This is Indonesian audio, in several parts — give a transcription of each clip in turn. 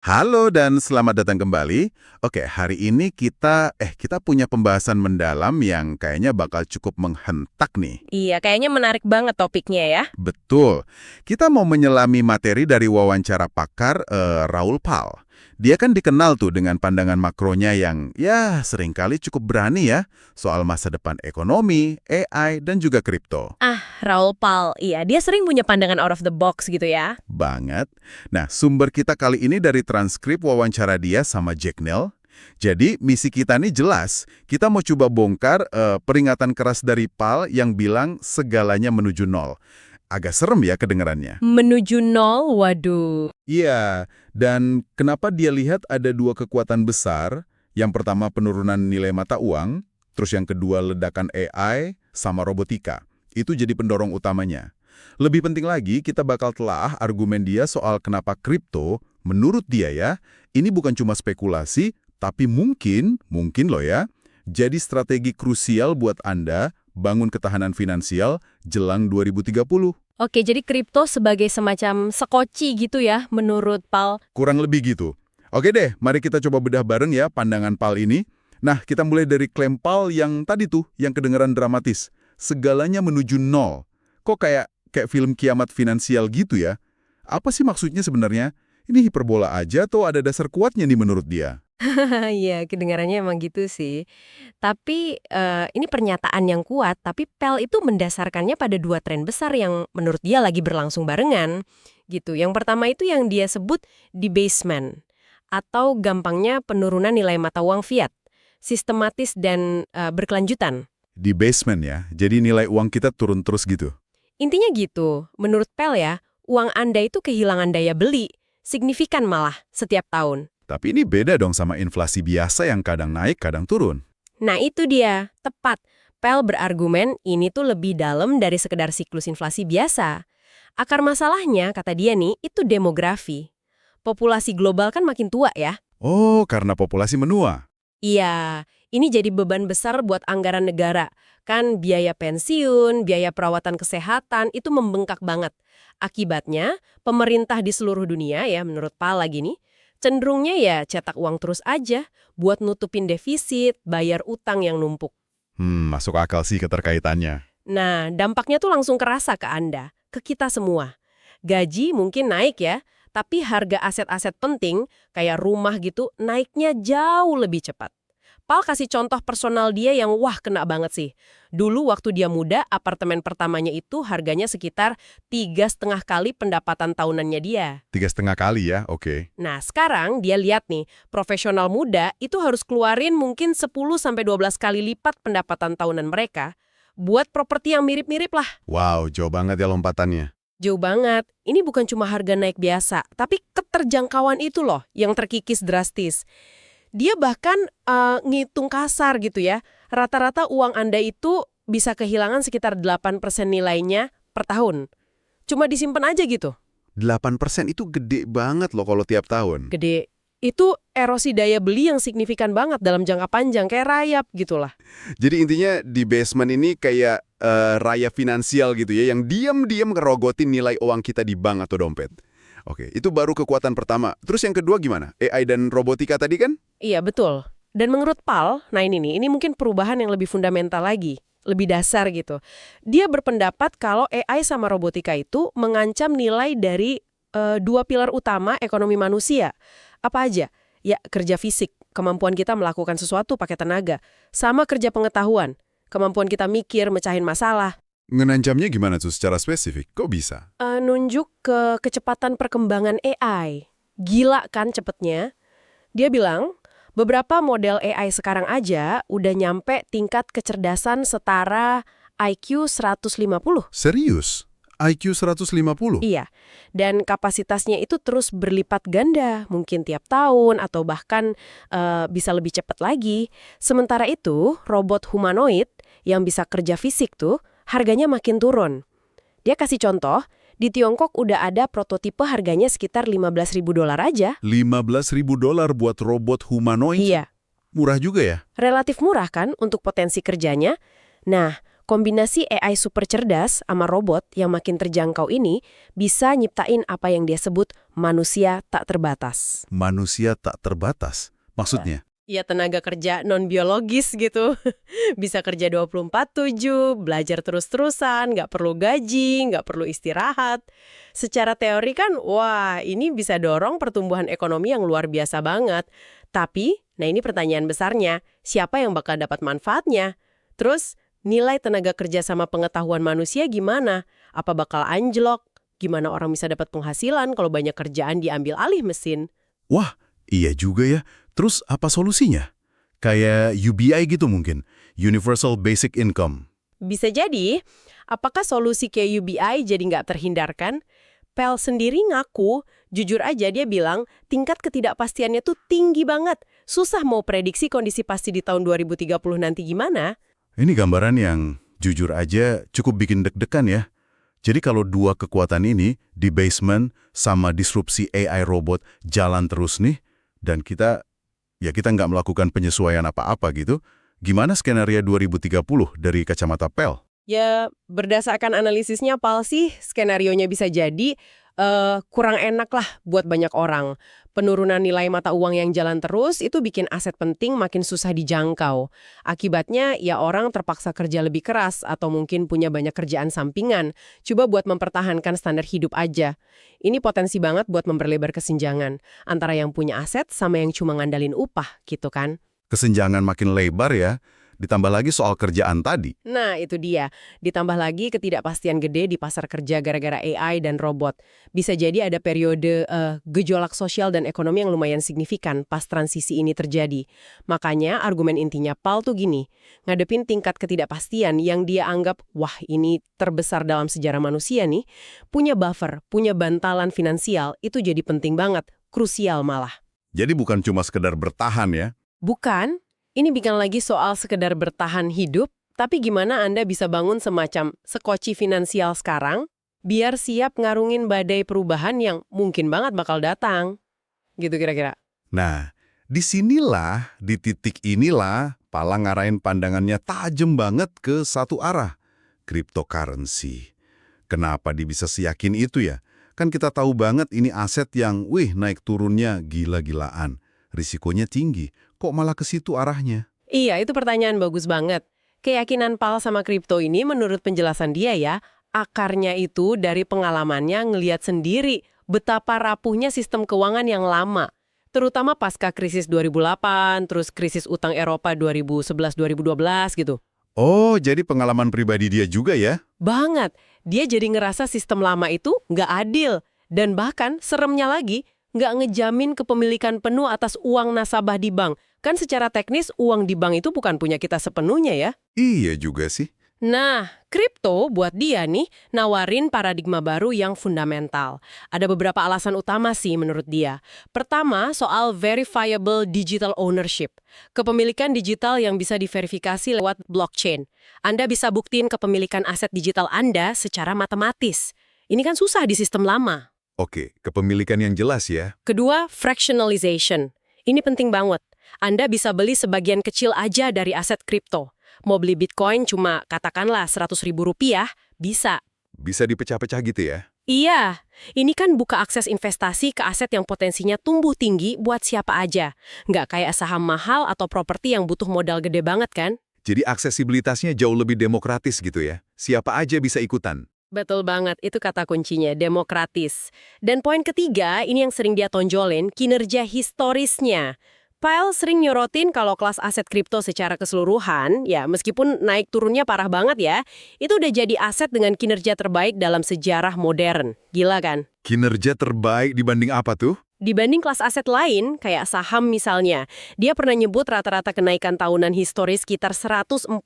Halo dan selamat datang kembali. Oke, hari ini kita punya pembahasan mendalam yang kayaknya bakal cukup menghentak nih. Iya, kayaknya menarik banget topiknya ya. Betul. Kita mau menyelami materi dari wawancara pakar Raul Pal. Dia kan dikenal tuh dengan pandangan makronya yang ya seringkali cukup berani ya soal masa depan ekonomi, AI, dan juga kripto. Raul Pal, iya dia sering punya pandangan out of the box gitu ya. Banget. Nah, sumber kita kali ini dari transkrip wawancara dia sama Jack Neal. Jadi, misi kita nih jelas. Kita mau coba bongkar peringatan keras dari Pal yang bilang segalanya menuju nol. Agak serem ya kedengarannya. Menuju nol, waduh. Iya, dan kenapa dia lihat ada dua kekuatan besar? Yang pertama penurunan nilai mata uang, terus yang kedua ledakan AI sama robotika. Itu jadi pendorong utamanya. Lebih penting lagi, kita bakal telaah argumen dia soal kenapa kripto, menurut dia ya, ini bukan cuma spekulasi, tapi mungkin loh ya, jadi strategi krusial buat Anda bangun ketahanan finansial jelang 2030. Oke, jadi kripto sebagai semacam sekoci gitu ya menurut Pal. Kurang lebih gitu. Oke deh, mari kita coba bedah bareng ya pandangan Pal ini. Nah, kita mulai dari klaim Pal yang tadi tuh, yang kedengaran dramatis. Segalanya menuju nol. Kok kayak film kiamat finansial gitu ya? Apa sih maksudnya sebenarnya? Ini hiperbola aja atau ada dasar kuatnya nih menurut dia? Iya, kedengarannya emang gitu sih. Tapi ini pernyataan yang kuat, tapi Pal itu mendasarkannya pada dua tren besar yang menurut dia lagi berlangsung barengan. Gitu. Yang pertama itu yang dia sebut debasement, atau gampangnya penurunan nilai mata uang fiat, sistematis dan berkelanjutan. Di basement ya, jadi nilai uang kita turun terus gitu. Intinya gitu, menurut Pel ya, uang Anda itu kehilangan daya beli, signifikan malah setiap tahun. Tapi ini beda dong sama inflasi biasa yang kadang naik, kadang turun. Nah itu dia, tepat. Pel berargumen ini tuh lebih dalam dari sekedar siklus inflasi biasa. Akar masalahnya, kata dia nih, itu demografi. Populasi global kan makin tua ya. Oh, karena populasi menua. Iya, ini jadi beban besar buat anggaran negara. Kan biaya pensiun, biaya perawatan kesehatan itu membengkak banget. Akibatnya, pemerintah di seluruh dunia ya menurut Pal lagi nih, cenderungnya ya cetak uang terus aja buat nutupin defisit, bayar utang yang numpuk. Masuk akal sih keterkaitannya. Nah, dampaknya tuh langsung kerasa ke Anda, ke kita semua. Gaji mungkin naik ya, tapi harga aset-aset penting kayak rumah gitu naiknya jauh lebih cepat. Pal kasih contoh personal dia yang wah kena banget sih. Dulu waktu dia muda, apartemen pertamanya itu harganya sekitar 3,5 kali pendapatan tahunannya dia. 3,5 kali ya, oke. Nah sekarang dia lihat nih, profesional muda itu harus keluarin mungkin 10-12 kali lipat pendapatan tahunan mereka buat properti yang mirip-mirip lah. Wow, jauh banget ya lompatannya. Jauh banget. Ini bukan cuma harga naik biasa, tapi keterjangkauan itu loh yang terkikis drastis. Dia bahkan ngitung kasar gitu ya. Rata-rata uang Anda itu bisa kehilangan sekitar 8% nilainya per tahun. Cuma disimpan aja gitu. 8% itu gede banget loh kalau tiap tahun. Gede. Itu erosi daya beli yang signifikan banget dalam jangka panjang, kayak rayap gitulah. Jadi intinya di basement ini kayak raya finansial gitu ya, yang diam-diam ngerogotin nilai uang kita di bank atau dompet. Oke, itu baru kekuatan pertama. Terus yang kedua gimana? AI dan robotika tadi kan? Iya, betul. Dan menurut Pal, nah ini nih, ini mungkin perubahan yang lebih fundamental lagi, lebih dasar gitu. Dia berpendapat kalau AI sama robotika itu mengancam nilai dari dua pilar utama ekonomi manusia. Apa aja? Ya, kerja fisik, kemampuan kita melakukan sesuatu pakai tenaga, sama kerja pengetahuan, kemampuan kita mikir, mecahin masalah. Ngenancamnya gimana tuh secara spesifik? Kok bisa? Nunjuk ke kecepatan perkembangan AI. Gila kan cepetnya? Dia bilang, beberapa model AI sekarang aja udah nyampe tingkat kecerdasan setara IQ 150. Serius? IQ 150? Iya, dan kapasitasnya itu terus berlipat ganda, mungkin tiap tahun atau bahkan bisa lebih cepat lagi. Sementara itu, robot humanoid yang bisa kerja fisik tuh harganya makin turun. Dia kasih contoh, di Tiongkok udah ada prototipe harganya sekitar $15.000 aja. $15.000 buat robot humanoid? Iya, Murah juga ya? relatif murah kan untuk potensi kerjanya. Nah, kombinasi AI super cerdas sama robot yang makin terjangkau ini bisa nyiptain apa yang dia sebut manusia tak terbatas. Manusia tak terbatas. Maksudnya? Ya tenaga kerja non-biologis gitu. Bisa kerja 24/7, belajar terus-terusan, nggak perlu gaji, nggak perlu istirahat. Secara teori kan, wah ini bisa dorong pertumbuhan ekonomi yang luar biasa banget. Tapi, nah ini pertanyaan besarnya, siapa yang bakal dapat manfaatnya? Terus, nilai tenaga kerja sama pengetahuan manusia gimana? Apa bakal anjlok? Gimana orang bisa dapat penghasilan kalau banyak kerjaan diambil alih mesin? Wah, iya juga ya. Terus apa solusinya? Kayak UBI gitu mungkin, Universal Basic Income. Bisa jadi, apakah solusi kayak UBI jadi nggak terhindarkan? Pel sendiri ngaku, jujur aja dia bilang, tingkat ketidakpastiannya tuh tinggi banget. Susah mau prediksi kondisi pasti di tahun 2030 nanti gimana? Ini gambaran yang jujur aja cukup bikin deg-degan ya. Jadi kalau dua kekuatan ini, debasement sama disrupsi AI robot jalan terus nih, dan kita nggak melakukan penyesuaian apa-apa gitu, gimana skenario 2030 dari kacamata Pel? Ya, berdasarkan analisisnya Pal sih, skenarionya bisa jadi kurang enak lah buat banyak orang. Penurunan nilai mata uang yang jalan terus itu bikin aset penting makin susah dijangkau. Akibatnya ya orang terpaksa kerja lebih keras atau mungkin punya banyak kerjaan sampingan. Coba buat mempertahankan standar hidup aja. Ini potensi banget buat memperlebar kesenjangan antara yang punya aset sama yang cuma ngandalin upah gitu kan. Kesenjangan makin lebar ya, ditambah lagi soal kerjaan tadi. Nah, itu dia. Ditambah lagi ketidakpastian gede di pasar kerja gara-gara AI dan robot. Bisa jadi ada periode gejolak sosial dan ekonomi yang lumayan signifikan pas transisi ini terjadi. Makanya argumen intinya Pal tuh gini, ngadepin tingkat ketidakpastian yang dia anggap, wah ini terbesar dalam sejarah manusia nih, punya buffer, punya bantalan finansial, itu jadi penting banget, krusial malah. Jadi bukan cuma sekedar bertahan ya. Bukan. Ini bukan lagi soal sekedar bertahan hidup, tapi gimana Anda bisa bangun semacam sekoci finansial sekarang, biar siap ngarungin badai perubahan yang mungkin banget bakal datang. Gitu kira-kira. Nah, disinilah, di titik inilah, Pala ngarahin pandangannya tajam banget ke satu arah. Cryptocurrency. Kenapa dia bisa seyakin itu ya? Kan kita tahu banget ini aset yang, naik turunnya gila-gilaan. Risikonya tinggi. Kok malah ke situ arahnya? Iya, itu pertanyaan bagus banget. Keyakinan Pal sama kripto ini menurut penjelasan dia ya, akarnya itu dari pengalamannya ngelihat sendiri betapa rapuhnya sistem keuangan yang lama. Terutama pasca krisis 2008, terus krisis utang Eropa 2011-2012 gitu. Oh, jadi pengalaman pribadi dia juga ya? Banget. Dia jadi ngerasa sistem lama itu nggak adil. Dan bahkan, seremnya lagi, nggak ngejamin kepemilikan penuh atas uang nasabah di bank. Kan secara teknis uang di bank itu bukan punya kita sepenuhnya ya. Iya juga sih. Nah, kripto buat dia nih nawarin paradigma baru yang fundamental. Ada beberapa alasan utama sih menurut dia. Pertama, soal verifiable digital ownership. Kepemilikan digital yang bisa diverifikasi lewat blockchain. Anda bisa buktiin kepemilikan aset digital Anda secara matematis. Ini kan susah di sistem lama. Oke, kepemilikan yang jelas ya. Kedua, fractionalization. Ini penting banget. Anda bisa beli sebagian kecil aja dari aset kripto. Mau beli Bitcoin cuma katakanlah Rp100.000, bisa. Bisa dipecah-pecah gitu ya? Iya, ini kan buka akses investasi ke aset yang potensinya tumbuh tinggi buat siapa aja. Nggak kayak saham mahal atau properti yang butuh modal gede banget kan? Jadi aksesibilitasnya jauh lebih demokratis gitu ya? Siapa aja bisa ikutan? Betul banget, itu kata kuncinya, demokratis. Dan poin ketiga, ini yang sering dia tonjolin, kinerja historisnya. Pyle sering nyorotin kalau kelas aset kripto secara keseluruhan, ya meskipun naik turunnya parah banget ya, itu udah jadi aset dengan kinerja terbaik dalam sejarah modern. Gila kan? Kinerja terbaik dibanding apa tuh? Dibanding kelas aset lain, kayak saham misalnya, dia pernah nyebut rata-rata kenaikan tahunan historis sekitar 145%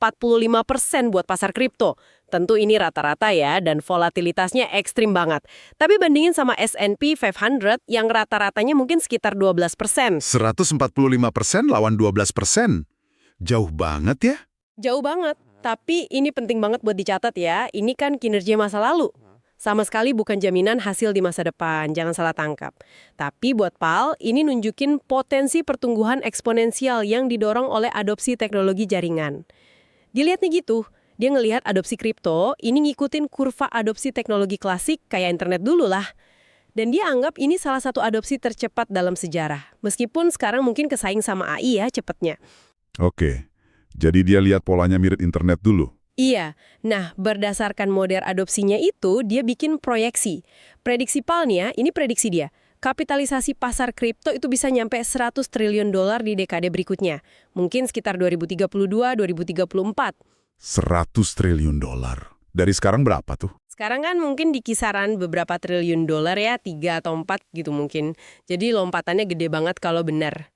buat pasar kripto. Tentu ini rata-rata ya, dan volatilitasnya ekstrim banget. Tapi bandingin sama S&P 500 yang rata-ratanya mungkin sekitar 12%. 145% lawan 12%. Jauh banget ya? Jauh banget, tapi ini penting banget buat dicatat ya, ini kan kinerja masa lalu. Sama sekali bukan jaminan hasil di masa depan, jangan salah tangkap. Tapi buat Pal, ini nunjukin potensi pertumbuhan eksponensial yang didorong oleh adopsi teknologi jaringan. Dilihat nih gitu, Dia ngelihat adopsi kripto, ini ngikutin kurva adopsi teknologi klasik kayak internet dulu lah. Dan dia anggap ini salah satu adopsi tercepat dalam sejarah. Meskipun sekarang mungkin kesaing sama AI ya cepetnya. Oke, jadi dia lihat polanya mirip internet dulu. Iya, nah berdasarkan model adopsinya itu, dia bikin proyeksi. Prediksi PAL-nya, ini prediksi dia. Kapitalisasi pasar kripto itu bisa nyampe 100 triliun dolar di dekade berikutnya. Mungkin sekitar 2032-2034. 100 triliun dolar. Dari sekarang berapa tuh? Sekarang kan mungkin di kisaran beberapa triliun dolar ya, 3 atau 4 gitu mungkin. Jadi lompatannya gede banget kalau benar.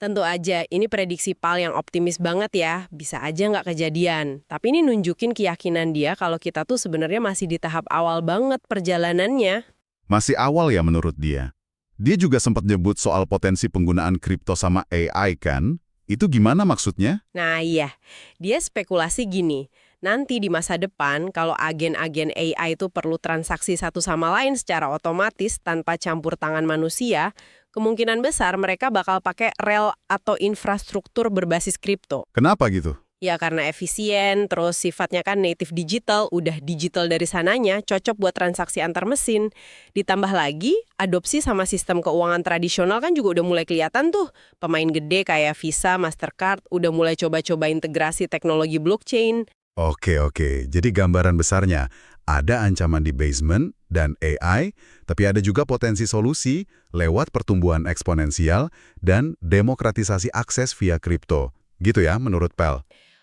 Tentu aja, ini prediksi PAL yang optimis banget ya, bisa aja nggak kejadian. Tapi ini nunjukin keyakinan dia kalau kita tuh sebenarnya masih di tahap awal banget perjalanannya. Masih awal ya menurut dia. Dia juga sempat nyebut soal potensi penggunaan kripto sama AI kan? Itu gimana maksudnya? Nah iya, dia spekulasi gini, nanti di masa depan kalau agen-agen AI itu perlu transaksi satu sama lain secara otomatis tanpa campur tangan manusia, kemungkinan besar mereka bakal pakai rel atau infrastruktur berbasis kripto. Kenapa gitu? Ya karena efisien, terus sifatnya kan native digital, udah digital dari sananya, cocok buat transaksi antar mesin. Ditambah lagi, adopsi sama sistem keuangan tradisional kan juga udah mulai kelihatan tuh. Pemain gede kayak Visa, Mastercard udah mulai coba-coba integrasi teknologi blockchain. Oke. Jadi gambaran besarnya, ada ancaman di basement dan AI, tapi ada juga potensi solusi lewat pertumbuhan eksponensial dan demokratisasi akses via kripto. Gitu ya menurut Pel.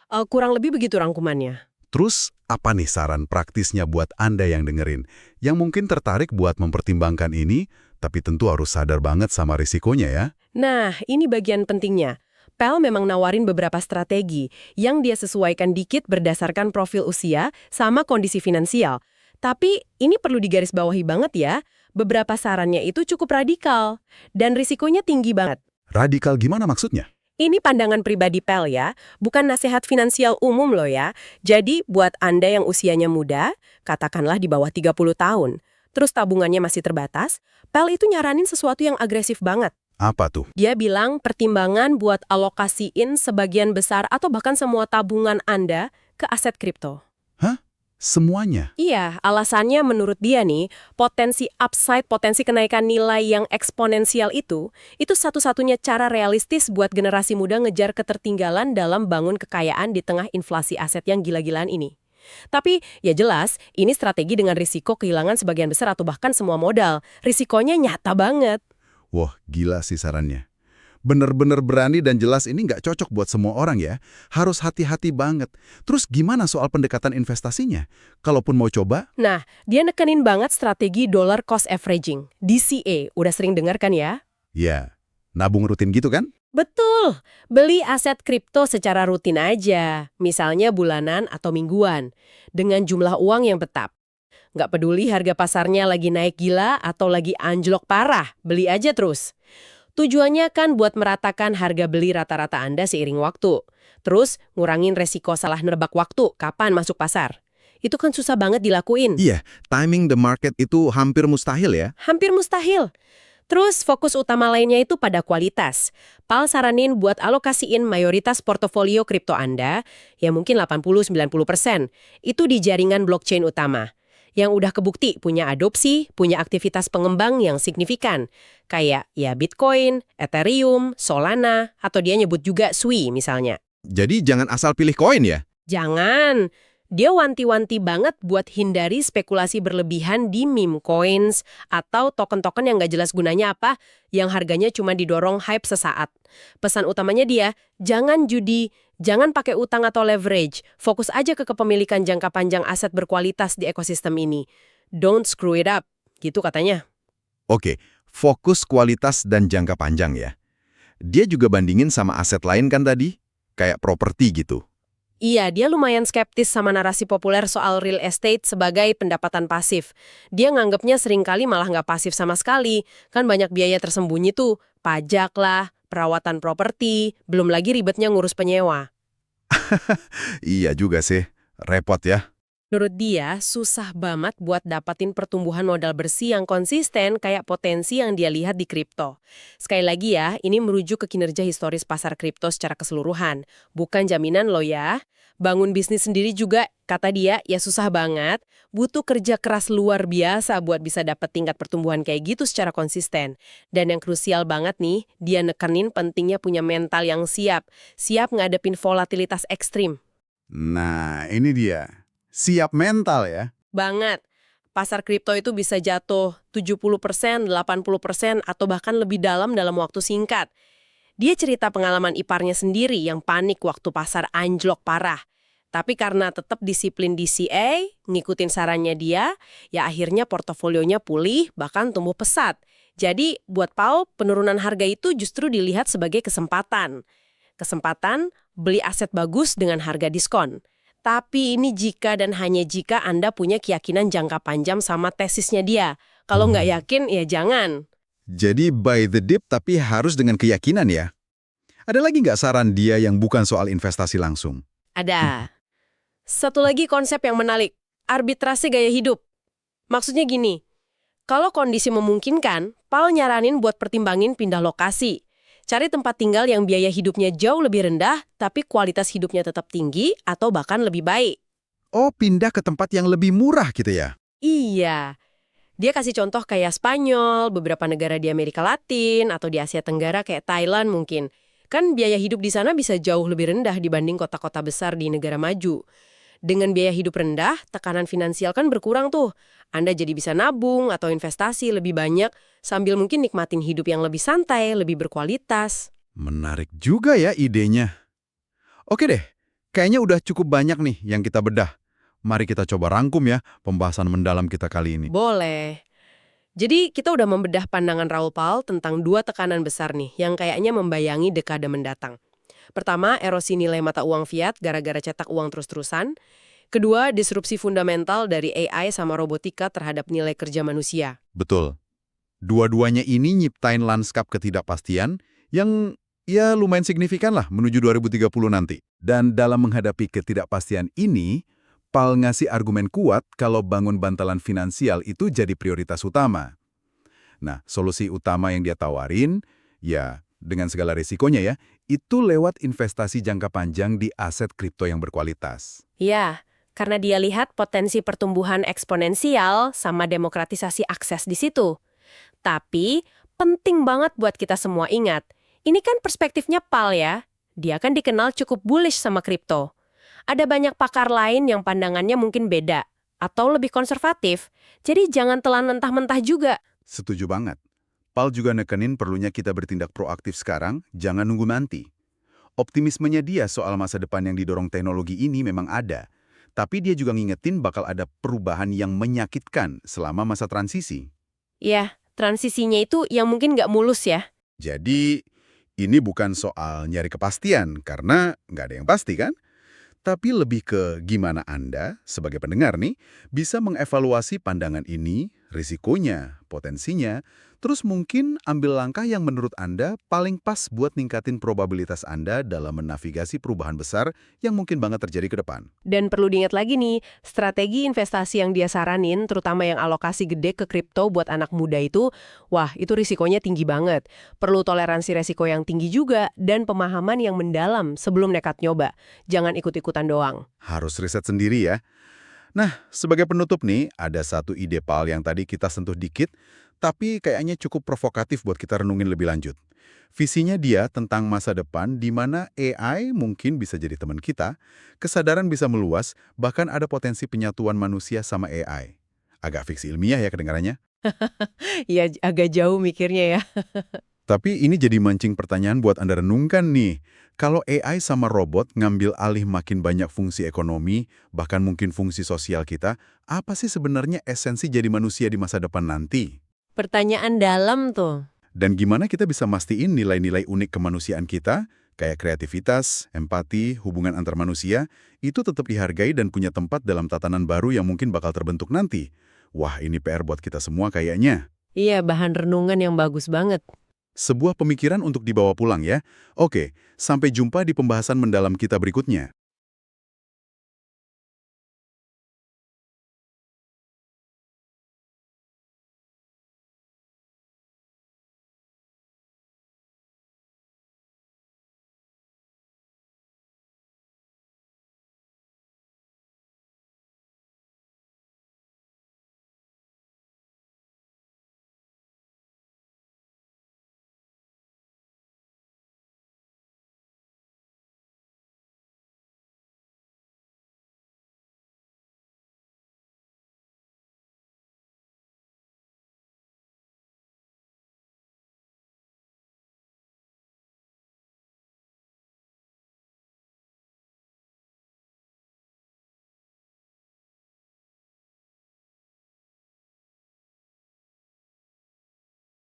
Kurang lebih begitu rangkumannya. Terus, apa nih saran praktisnya buat Anda yang dengerin? Yang mungkin tertarik buat mempertimbangkan ini, tapi tentu harus sadar banget sama risikonya ya. Nah, ini bagian pentingnya. Pel memang nawarin beberapa strategi yang dia sesuaikan dikit berdasarkan profil usia sama kondisi finansial. Tapi ini perlu digarisbawahi banget ya, beberapa sarannya itu cukup radikal dan risikonya tinggi banget. Radikal gimana maksudnya? Ini pandangan pribadi Pel ya, bukan nasihat finansial umum loh ya. Jadi buat Anda yang usianya muda, katakanlah di bawah 30 tahun, terus tabungannya masih terbatas, Pel itu nyaranin sesuatu yang agresif banget. Apa tuh? Dia bilang pertimbangan buat alokasiin sebagian besar atau bahkan semua tabungan Anda ke aset kripto. Hah? Semuanya? Iya, alasannya menurut dia nih, potensi upside, potensi kenaikan nilai yang eksponensial itu satu-satunya cara realistis buat generasi muda ngejar ketertinggalan dalam bangun kekayaan di tengah inflasi aset yang gila-gilaan ini. Tapi ya jelas, ini strategi dengan risiko kehilangan sebagian besar atau bahkan semua modal. Risikonya nyata banget. Wah, gila sih sarannya. Bener-bener berani dan jelas ini nggak cocok buat semua orang ya. Harus hati-hati banget. Terus gimana soal pendekatan investasinya? Kalaupun mau coba? Nah, dia nekenin banget strategi dollar cost averaging, DCA. Udah sering dengar kan ya? Ya, nabung rutin gitu kan? Betul, beli aset kripto secara rutin aja, misalnya bulanan atau mingguan, dengan jumlah uang yang tetap. Nggak peduli harga pasarnya lagi naik gila atau lagi anjlok parah, beli aja terus. Tujuannya kan buat meratakan harga beli rata-rata Anda seiring waktu. Terus, ngurangin resiko salah nebak waktu, kapan masuk pasar. Itu kan susah banget dilakuin. Iya, timing the market itu hampir mustahil ya. Hampir mustahil. Terus, fokus utama lainnya itu pada kualitas. Pal saranin buat alokasiin mayoritas portofolio kripto Anda, ya mungkin 80-90%, itu di jaringan blockchain utama. Yang udah kebukti punya adopsi, punya aktivitas pengembang yang signifikan. Kayak ya Bitcoin, Ethereum, Solana, atau dia nyebut juga Sui misalnya. Jadi jangan asal pilih koin ya. Jangan. Dia wanti-wanti banget buat hindari spekulasi berlebihan di meme coins atau token-token yang nggak jelas gunanya apa, yang harganya cuma didorong hype sesaat. Pesan utamanya dia, jangan judi, jangan pakai utang atau leverage, fokus aja ke kepemilikan jangka panjang aset berkualitas di ekosistem ini. Don't screw it up, gitu katanya. Oke, fokus kualitas dan jangka panjang ya. Dia juga bandingin sama aset lain kan tadi? Kayak properti gitu. Iya, dia lumayan skeptis sama narasi populer soal real estate sebagai pendapatan pasif. Dia nganggapnya seringkali malah nggak pasif sama sekali. Kan banyak biaya tersembunyi tuh, pajak lah, perawatan properti, belum lagi ribetnya ngurus penyewa. Iya juga sih, repot ya. Menurut dia, susah banget buat dapatin pertumbuhan modal bersih yang konsisten kayak potensi yang dia lihat di kripto. Sekali lagi ya, ini merujuk ke kinerja historis pasar kripto secara keseluruhan. Bukan jaminan lo ya. Bangun bisnis sendiri juga, kata dia, ya susah banget. Butuh kerja keras luar biasa buat bisa dapat tingkat pertumbuhan kayak gitu secara konsisten. Dan yang krusial banget nih, dia nekenin pentingnya punya mental yang siap. Siap ngadepin volatilitas ekstrim. Nah, ini dia. Siap mental ya. Banget. Pasar kripto itu bisa jatuh 70%, 80%, atau bahkan lebih dalam waktu singkat. Dia cerita pengalaman iparnya sendiri yang panik waktu pasar anjlok parah. Tapi karena tetap disiplin DCA, ngikutin sarannya dia, ya akhirnya portofolionya pulih, bahkan tumbuh pesat. Jadi buat Paul, penurunan harga itu justru dilihat sebagai kesempatan. Kesempatan beli aset bagus dengan harga diskon. Tapi ini jika dan hanya jika Anda punya keyakinan jangka panjang sama tesisnya dia. Kalau nggak yakin, ya jangan. Jadi buy the dip tapi harus dengan keyakinan ya. Ada lagi nggak saran dia yang bukan soal investasi langsung? Ada. Satu lagi konsep yang menarik, arbitrase gaya hidup. Maksudnya gini, kalau kondisi memungkinkan, Paul nyaranin buat pertimbangin pindah lokasi. Cari tempat tinggal yang biaya hidupnya jauh lebih rendah, tapi kualitas hidupnya tetap tinggi atau bahkan lebih baik. Oh, pindah ke tempat yang lebih murah gitu ya? Iya. Dia kasih contoh kayak Spanyol, beberapa negara di Amerika Latin, atau di Asia Tenggara kayak Thailand mungkin. Kan biaya hidup di sana bisa jauh lebih rendah dibanding kota-kota besar di negara maju. Dengan biaya hidup rendah, tekanan finansial kan berkurang tuh. Anda jadi bisa nabung atau investasi lebih banyak sambil mungkin nikmatin hidup yang lebih santai, lebih berkualitas. Menarik juga ya idenya. Oke deh, kayaknya udah cukup banyak nih yang kita bedah. Mari kita coba rangkum ya pembahasan mendalam kita kali ini. Boleh. Jadi kita udah membedah pandangan Raoul Pal tentang dua tekanan besar nih yang kayaknya membayangi dekade mendatang. Pertama, erosi nilai mata uang fiat gara-gara cetak uang terus-terusan. Kedua, disrupsi fundamental dari AI sama robotika terhadap nilai kerja manusia. Betul. Dua-duanya ini nyiptain lanskap ketidakpastian yang ya lumayan signifikan lah menuju 2030 nanti. Dan dalam menghadapi ketidakpastian ini, Pal ngasih argumen kuat kalau bangun bantalan finansial itu jadi prioritas utama. Nah, solusi utama yang dia tawarin, ya dengan segala risikonya ya, itu lewat investasi jangka panjang di aset kripto yang berkualitas. Ya, karena dia lihat potensi pertumbuhan eksponensial sama demokratisasi akses di situ. Tapi, penting banget buat kita semua ingat, ini kan perspektifnya Pal ya. Dia kan dikenal cukup bullish sama kripto. Ada banyak pakar lain yang pandangannya mungkin beda, atau lebih konservatif, jadi jangan telan mentah-mentah juga. Setuju banget. Pal juga nekenin perlunya kita bertindak proaktif sekarang, jangan nunggu nanti. Optimismenya dia soal masa depan yang didorong teknologi ini memang ada, tapi dia juga ngingetin bakal ada perubahan yang menyakitkan selama masa transisi. Ya, transisinya itu yang mungkin nggak mulus ya. Jadi, ini bukan soal nyari kepastian, karena nggak ada yang pasti kan? Tapi lebih ke gimana Anda, sebagai pendengar nih, bisa mengevaluasi pandangan ini, risikonya, potensinya, terus mungkin ambil langkah yang menurut Anda paling pas buat ningkatin probabilitas Anda dalam menavigasi perubahan besar yang mungkin banget terjadi ke depan. Dan perlu diingat lagi nih, strategi investasi yang dia saranin, terutama yang alokasi gede ke kripto buat anak muda itu, wah itu risikonya tinggi banget. Perlu toleransi resiko yang tinggi juga, dan pemahaman yang mendalam sebelum nekat nyoba. Jangan ikut-ikutan doang. Harus riset sendiri ya. Nah, sebagai penutup nih, ada satu ide Pal yang tadi kita sentuh dikit, tapi kayaknya cukup provokatif buat kita renungin lebih lanjut. Visinya dia tentang masa depan di mana AI mungkin bisa jadi teman kita, kesadaran bisa meluas, bahkan ada potensi penyatuan manusia sama AI. Agak fiksi ilmiah ya kedengarannya. Ya agak jauh mikirnya ya. Tapi ini jadi mancing pertanyaan buat Anda renungkan nih. Kalau AI sama robot ngambil alih makin banyak fungsi ekonomi, bahkan mungkin fungsi sosial kita, apa sih sebenarnya esensi jadi manusia di masa depan nanti? Pertanyaan dalam tuh. Dan gimana kita bisa mastiin nilai-nilai unik kemanusiaan kita, kayak kreativitas, empati, hubungan antar manusia, itu tetap dihargai dan punya tempat dalam tatanan baru yang mungkin bakal terbentuk nanti. Wah, ini PR buat kita semua kayaknya. Iya, bahan renungan yang bagus banget. Sebuah pemikiran untuk dibawa pulang ya. Oke, sampai jumpa di pembahasan mendalam kita berikutnya.